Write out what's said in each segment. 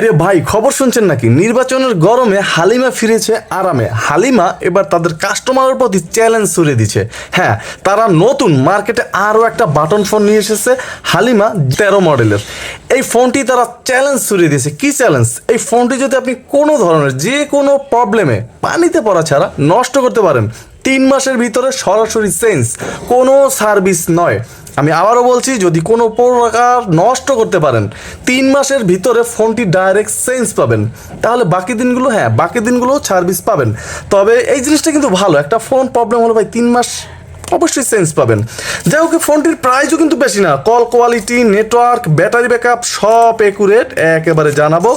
রে ভাই, খবর শুনছেন নাকি? নির্বাচনের গরমে হালিমা ফিরেছে আরামে। হালিমা এবার তাদের কাস্টমারের প্রতি চ্যালেঞ্জ ছুড়ে দিচ্ছে। হ্যাঁ, তারা নতুন মার্কেটে আরও একটা বাটন ফোন নিয়ে এসেছে, হালিমা 13 মডেলের। এই ফোনটি তারা চ্যালেঞ্জ ছুড়ে দিয়েছে। কি চ্যালেঞ্জ? এই ফোনটি যদি আপনি কোনো ধরনের যে কোনো প্রবলেমে পানিতে পড়া ছাড়া নষ্ট করতে পারেন, 3 মাসের ভিতরে সরাসরি চেঞ্জ, কোনো সার্ভিস নয়। আমি আবারও বলছি, যদি কোনো প্রকার নষ্ট করতে পারেন 3 মাসের ভিতরে ফোনটি ডাইরেক্ট চেঞ্জ পাবেন। তাহলে বাকি দিনগুলো, হ্যাঁ বাকি দিনগুলো সার্ভিস পাবেন। তবে এই জিনিসটা কিন্তু ভালো, একটা ফোন প্রবলেম হলো ভাই 3 মাস অবশ্যই চেঞ্জ পাবেন। যাই হোক, ফোনটির প্রাইসও কিন্তু বেশি না। Call quality, network, battery backup সব একুরেট একেবারে জানাবো।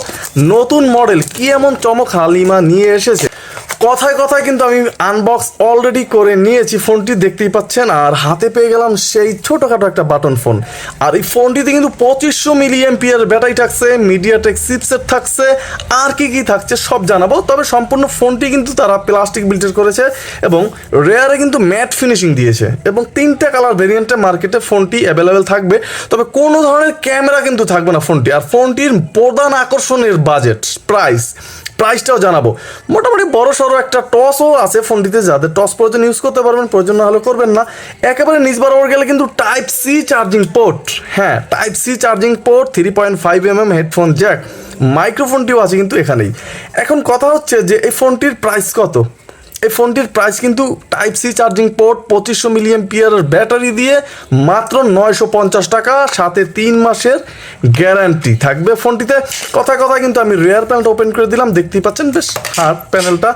নতুন মডেল কি এমন চমক হালিমা নিয়ে এসেছে, কথায় কথায় কিন্তু আমি আনবক্স অলরেডি করে নিয়েছি ফোনটি, দেখতেই পাচ্ছেন। আর হাতে পেয়ে গেলাম সেই ছোটোখাটো একটা বাটন ফোন। আর এই ফোনটিতে কিন্তু 2500 মিলিঅ্যাম্পিয়ার ব্যাটারি থাকছে, মিডিয়াটেক চিপসেট থাকছে, আর কি কি থাকছে সব জানাবো। তবে সম্পূর্ণ ফোনটি কিন্তু তারা প্লাস্টিক বিল্টের করেছে এবং রেয়ারে কিন্তু ম্যাট ফিনিশিং দিয়েছে এবং 3টা কালার ভেরিয়েন্টে মার্কেটে ফোনটি অ্যাভেলেবেল থাকবে। তবে কোনো ধরনের ক্যামেরা কিন্তু থাকবে না ফোনটি। আর ফোনটির প্রধান আকর্ষণের বাজেট, প্রাইসটাও জানাবো। মোটামুটি বড় সড়ো একটা টসও আছে ফোনটিতে, যাদের টস প্রয়োজন ইউজ করতে পারবেন, প্রয়োজন না হলে করবেন না। একেবারে নিচ বরাবর গেলে কিন্তু টাইপ সি চার্জিং পোর্ট, হ্যাঁ type C charging port, 3.5mm headphone jack, মাইক্রোফোনটিও আছে কিন্তু এখানেই। এখন কথা হচ্ছে যে এই ফোনটির প্রাইস কত। এই ফোনটির প্রাইস কিন্তু টাইপ সি চার্জিং পোর্ট, 2500 মিলিঅ্যাম্পিয়ারের ব্যাটারি দিয়ে মাত্র 950 টাকা, সাথে 3 মাসের গ্যারান্টি থাকবে ফোনটিতে। কথায় কথায় কিন্তু আমি রেয়ার প্যানেলটা ওপেন করে দিলাম, দেখতেই পাচ্ছেন বেশ হার্ড প্যানেলটা।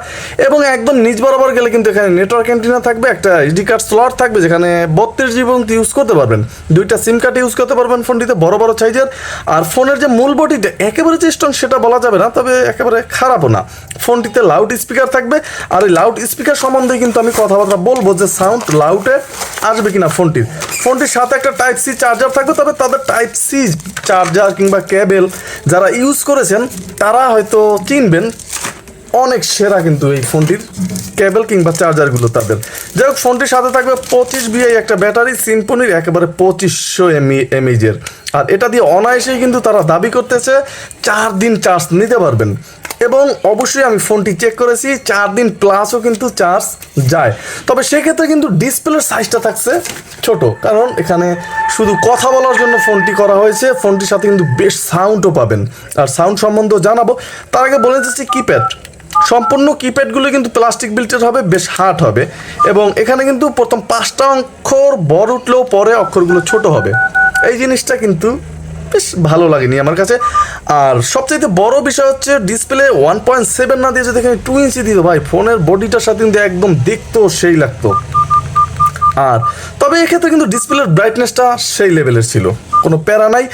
এবং একদম নিচ বরাবর গেলে কিন্তু এখানে নেটওয়ার্ক অ্যান্টিনা থাকবে, একটা এসডি কার্ড স্লট থাকবে যেখানে 32 GB ইউজ করতে পারবেন, 2টা সিম কার্ড ইউজ করতে পারবেন ফোনটিতে, বড় বড় সাইজের। আর ফোনের যে মূল বডিতে একেবারে যে স্ট্রং সেটা বলা যাবে না, তবে একেবারে খারাপও না। ফোনটিতে লাউড স্পিকার থাকবে, আর এই লাউড স্পিকার সম্বন্ধে কিন্তু আমি কথাবার্তা বলবো যে সাউন্ড লাউডে আসবে কিনা ফোনটির সাথে একটা টাইপ সি চার্জার থাকবে। তবে তাদের টাইপ সি চার্জার কিংবা কেবেল যারা ইউজ করেছেন তারা হয়তো চিনবেন, অনেক সেরা কিন্তু এই ফোনটির কেবল কিংবা চার্জারগুলো তাদের। যাই হোক, ফোনটির সাথে থাকবে 25 VI একটা ব্যাটারি, সিম্ফনির একেবারে 2500 mAh-এর। আর এটা দিয়ে অনায়াসেই কিন্তু তারা দাবি করতেছে 4 দিন চার্জ নিতে পারবেন। এবং অবশ্যই আমি ফোনটি চেক করেছি, 4 দিন প্লাসও কিন্তু চার্জ যায়। তবে সেক্ষেত্রে কিন্তু ডিসপ্লের সাইজটা থাকছে ছোট, কারণ এখানে শুধু কথা বলার জন্য ফোনটি করা হয়েছে। ফোনটির সাথে কিন্তু বেশ সাউন্ডও পাবেন, আর সাউন্ড সম্বন্ধেও জানাবো। তার আগে বলে দিচ্ছি কিপ্যাড, সম্পূর্ণ কিপ্যাডগুলো কিন্তু প্লাস্টিক বিল্টের হবে, বেশ হার্ড হবে। এবং এখানে কিন্তু প্রথম 5টা অক্ষর বড় উঠলেও পরে অক্ষরগুলো ছোট হবে। এই জিনিসটা কিন্তু বেশ ভালো লাগেনি আমার কাছে। আর সবচাইতে বড় বিষয় হচ্ছে ডিসপ্লে 1.7 না দিয়ে যদি এখানে 2 ইঞ্চি দিত, ভাই ফোনের বডিটার সাথে কিন্তু একদম দেখতেও সেই লাগতো। আর তবে এক্ষেত্রে কিন্তু ডিসপ্লের ব্রাইটনেসটা সেই লেভেলের ছিল, কোনো প্যারা নাই।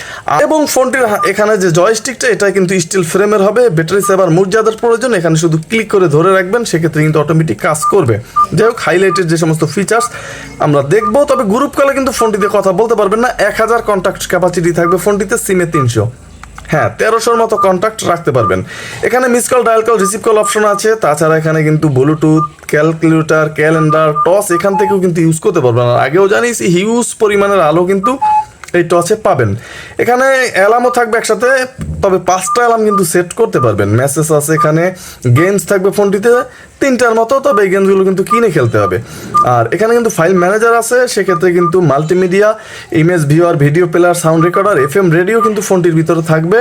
এবং ফোনটির এখানে যে জয়স্টিকটা, এটা কিন্তু স্টিল ফ্রেমের হবে। ব্যাটারি সেভার মুড যাদের প্রয়োজন, এখানে শুধু ক্লিক করে ধরে রাখবেন, সেক্ষেত্রে কিন্তু অটোমেটিক কাজ করবে। যাই হোক, হাইলাইটের যে সমস্ত ফিচার্স আমরা দেখবো। তবে গ্রুপ কলে কিন্তু ফোনটিতে কথা বলতে পারবেন না। 1000 কন্ট্যাক্ট ক্যাপাসিটি থাকবে ফোনটিতে, সিমে 300, হ্যাঁ 1300-র মতো কন্ট্যাক্ট রাখতে পারবেন। এখানে miss call, dial call, receive call option আছে। তাছাড়া এখানে কিন্তু ব্লুটুথ, ক্যালকুলেটর, ক্যালেন্ডার, টস এখান থেকেও কিন্তু ইউজ করতে পারবেন। আর আগেও জানিয়েছি হিউজ পরিমাণের আলো কিন্তু এই টচে পাবেন। এখানে অ্যালার্মও থাকবে একসাথে, তবে 5টা অ্যালার্ম কিন্তু সেট করতে পারবেন। মেসেজ আছে, এখানে গেমস থাকবে ফোনটিতে 3টার মতো, তবে এই গেমসগুলো কিন্তু কিনে খেলতে হবে। আর এখানে কিন্তু ফাইল ম্যানেজার আছে, সেক্ষেত্রে কিন্তু multimedia, image viewer, video player, sound recorder, FM radio কিন্তু ফোনটির ভিতরে থাকবে।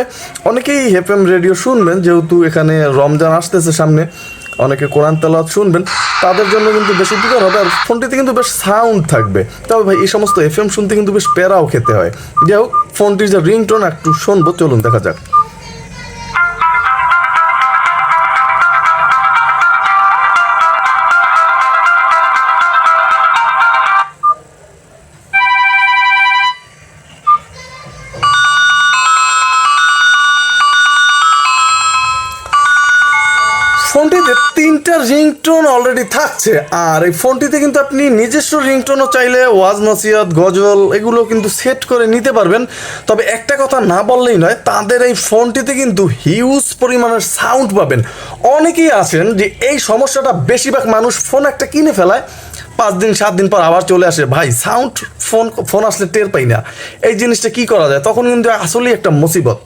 অনেকেই FM রেডিও শুনবেন, যেহেতু এখানে রমজান আসতেছে সামনে, অনেকে কোরআন তেলাওয়াত শুনবেন, তাদের জন্য কিন্তু বেশি উপকার হবে। আর ফোনটিতে কিন্তু বেশ সাউন্ড থাকবে। তবে ভাই এই সমস্ত FM শুনতে কিন্তু বেশ প্যারাও খেতে হয়। যাই হোক, ফোনটির যে রিংটোন একটু শুনবো, চলুন দেখা যাক। ফোনটিতে 3টা রিংটোন অলরেডি থাকছে। আর এই ফোনটিতে কিন্তু আপনি নিজস্ব রিংটোনও চাইলে ওয়াজ নসিহত, গজল এগুলো কিন্তু সেট করে নিতে পারবেন। তবে একটা কথা না বললেই নয়, তাদের এই ফোনটিতে কিন্তু হিউজ পরিমাণের সাউন্ড পাবেন। অনেকেই আছেন যে এই সমস্যাটা বেশিরভাগ মানুষ ফোন একটা কিনে ফেলায়, 5 দিন 7 দিন পর আবার চলে আসে, ভাই সাউন্ড ফোন আসলে টের পাই না, এই জিনিসটা কি করা যায়? তখন কিন্তু আসলেই একটা মুসিবত।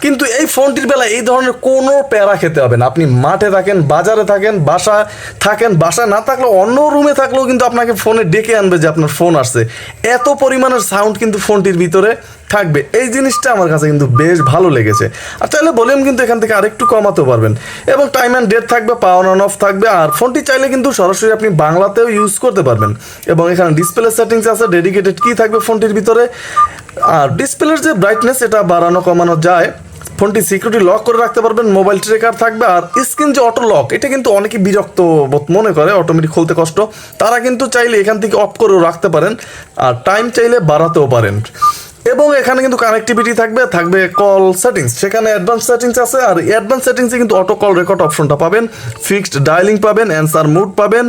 কিন্তু এই ফোনটির বেলা এই ধরনের কোনো প্যারা খেতে হবে না। আপনি মাঠে থাকেন, বাজারে থাকেন, বাসায় না থাকলেও অন্য রুমে থাকলেও কিন্তু আপনাকে ফোনে ডেকে আনবে যে আপনার ফোন আসছে। এত পরিমাণের সাউন্ড কিন্তু ফোনটির ভিতরে থাকবে, এই জিনিসটা আমার কাছে কিন্তু বেশ ভালো লেগেছে। আর চাইলে ভলিউম কিন্তু এখান থেকে আরেকটু কমাতেও পারবেন, এবং টাইম অ্যান্ড ডেট থাকবে, পাওয়ার অন অফ থাকবে। আর ফোনটি চাইলে কিন্তু সরাসরি আপনি বাংলাতেও ইউজ করতে পারবেন। এবং এখানে ডিসপ্লে সেটিংস আছে, ডেডিকেটেড কি থাকবে ফোনটির ভিতরে। আর ডিসপ্লের যে ব্রাইটনেস এটা বাড়ানো কমানো যায়। ফোনটি সিকিউরিটি লক করে রাখতে পারবেন, মোবাইল ট্রেকার থাকবে। আর স্ক্রিন যে অটো লক, এটা কিন্তু অনেকে বিরক্ত মনে করে, অটোমেটিক খুলতে কষ্ট, তারা কিন্তু চাইলে এখান থেকে অফ করেও রাখতে পারেন, আর টাইম চাইলে বাড়াতেও পারেন। এবং এখানে কিন্তু কানেক্টিভিটি থাকবে কল সেটিংস, সেখানে অ্যাডভান্স সেটিংস আছে। আর অ্যাডভান্স সেটিংসে কিন্তু অটো কল রেকর্ড অপশনটা পাবেন, ফিক্সড ডায়ালিং পাবেন, অ্যান্সার মুড পাবেন।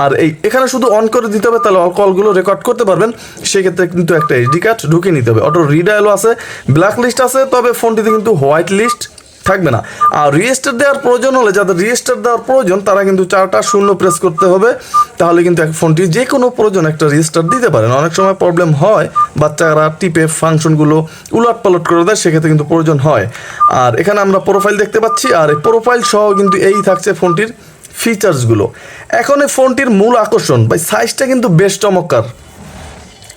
আর এখানে শুধু অন করে দিতে হবে, তাহলে কলগুলো রেকর্ড করতে পারবেন। সেক্ষেত্রে কিন্তু একটা এইচডি কার্ড ঢুকিয়ে নিতে হবে। অটো রিডায়ালও আছে, ব্ল্যাক লিস্ট আছে, তবে ফোনটিতে কিন্তু হোয়াইট লিস্ট থাকবে না। আর রিস্টার্ট দেওয়ার প্রয়োজন হলে, যাদের রিস্টার্ট দেওয়ার প্রয়োজন তারা কিন্তু 4টা 0 প্রেস করতে হবে, তাহলে কিন্তু এক ফোনটি যে কোনো প্রয়োজন একটা রিস্টার্ট দিতে পারেন। অনেক সময় প্রবলেম হয়, বাচ্চারা টিপে ফাংশনগুলো উলট পালট করে দেয়, সেক্ষেত্রে কিন্তু প্রয়োজন হয়। আর এখানে আমরা প্রোফাইল দেখতে পাচ্ছি, আর এই প্রোফাইল সহ কিন্তু এই থাকছে ফোনটির ফিচার্সগুলো। এখন এই ফোনটির মূল আকর্ষণ, ভাই সাইজটা কিন্তু বেশ চমৎকার।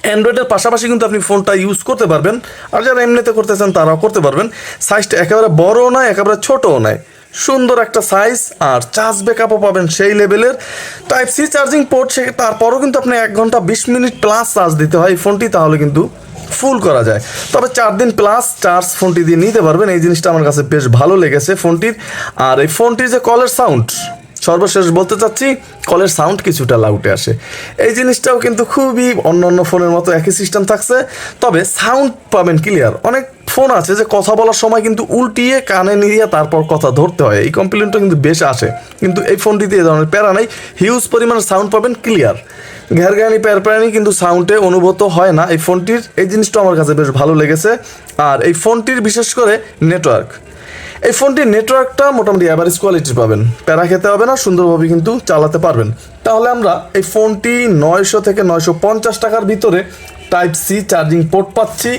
অ্যান্ড্রয়েডের পাশাপাশি কিন্তু আপনি ফোনটা ইউজ করতে পারবেন, আর যারা এমনিতে করতেছেন তারাও করতে পারবেন। সাইজটা একেবারে বড়ও নয়, একেবারে ছোটও নয়, সুন্দর একটা সাইজ। আর চার্জ ব্যাকআপও পাবেন সেই লেভেলের। টাইপ সি চার্জিং পোর্ট, তারপরও কিন্তু আপনি 1 ঘন্টা 20 মিনিট প্লাস চার্জ দিতে হয় এই ফোনটি, তাহলে কিন্তু ফুল করা যায়। তবে 4 দিন প্লাস চার্জ ফোনটি দিয়ে নিতে পারবেন, এই জিনিসটা আমার কাছে বেশ ভালো লেগেছে ফোনটির। আর এই ফোনটির যে কলের সাউন্ড, সর্বশেষ বলতে চাচ্ছি, কলের সাউন্ড কিছুটা লাউটে আসে, এই জিনিসটাও কিন্তু খুবই অন্য ফোনের মতো একই সিস্টেম থাকছে, তবে সাউন্ড পাবেন ক্লিয়ার। অনেক ফোন আছে যে কথা বলার সময় কিন্তু উল্টিয়ে কানে নিয়ে তারপর কথা ধরতে হয়, এই কমপ্লেনটা কিন্তু বেশ আসে। কিন্তু এই ফোনটিতে এই ধরনের প্যারা নাই, হিউজ পরিমাণে সাউন্ড পাবেন ক্লিয়ার, ঘেরঘেরানি প্যারপ্যারানি কিন্তু সাউন্ডে অনুভূত হয় না এই ফোনটির, এই জিনিসটা আমার কাছে বেশ ভালো লেগেছে। আর এই ফোনটির বিশেষ করে নেটওয়ার্ক, এই ফোনটির নেটওয়ার্কটা মোটামুটি অ্যাভারেজ কোয়ালিটির পাবেন, প্যারা খেতে হবে না, সুন্দরভাবে কিন্তু চালাতে পারবেন। তাহলে আমরা এই ফোনটি 900 থেকে 950 টাকার ভিতরে টাইপ সি চার্জিং পোর্ট পাচ্ছি।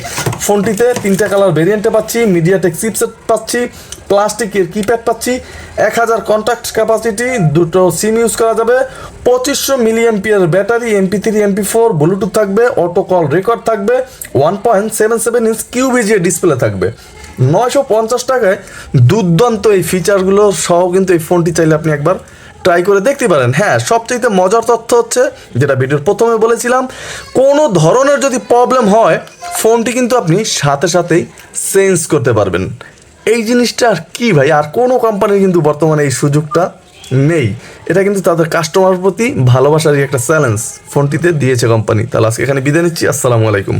ফোনটিতে 3টা কালার ভেরিয়েন্টে পাচ্ছি, মিডিয়াটেক চিপসেট পাচ্ছি, প্লাস্টিকের কিপ্যাড পাচ্ছি, 1000 কন্ট্যাক্ট ক্যাপাসিটি, 2টো সিম ইউজ করা যাবে, 2500 milliampere battery, MP3 MP4 Bluetooth থাকবে, অটো কল রেকর্ড থাকবে, 1.77 ইঞ্চ কিউভিজিএ ডিসপ্লে থাকবে। 950 টাকায় দুর্দান্ত এই ফিচারগুলো সহ কিন্তু এই ফোনটি চাইলে আপনি একবার ট্রাই করে দেখতে পারেন। হ্যাঁ, সবচেয়ে মজার তথ্য হচ্ছে, যেটা ভিডিওর প্রথমে বলেছিলাম, কোনো ধরনের যদি প্রবলেম হয় ফোনটি কিন্তু আপনি সাথে সাথেই চেঞ্জ করতে পারবেন। এই জিনিসটা আর কি ভাই, আর কোনো কোম্পানির কিন্তু বর্তমানে এই সুযোগটা নেই। এটা কিন্তু তাদের কাস্টমার প্রতি ভালোবাসারই একটা চ্যালেঞ্জ ফোনটিতে দিয়েছে কোম্পানি। তাহলে আজকে এখানে বিদায় নিচ্ছি, আসসালামু আলাইকুম।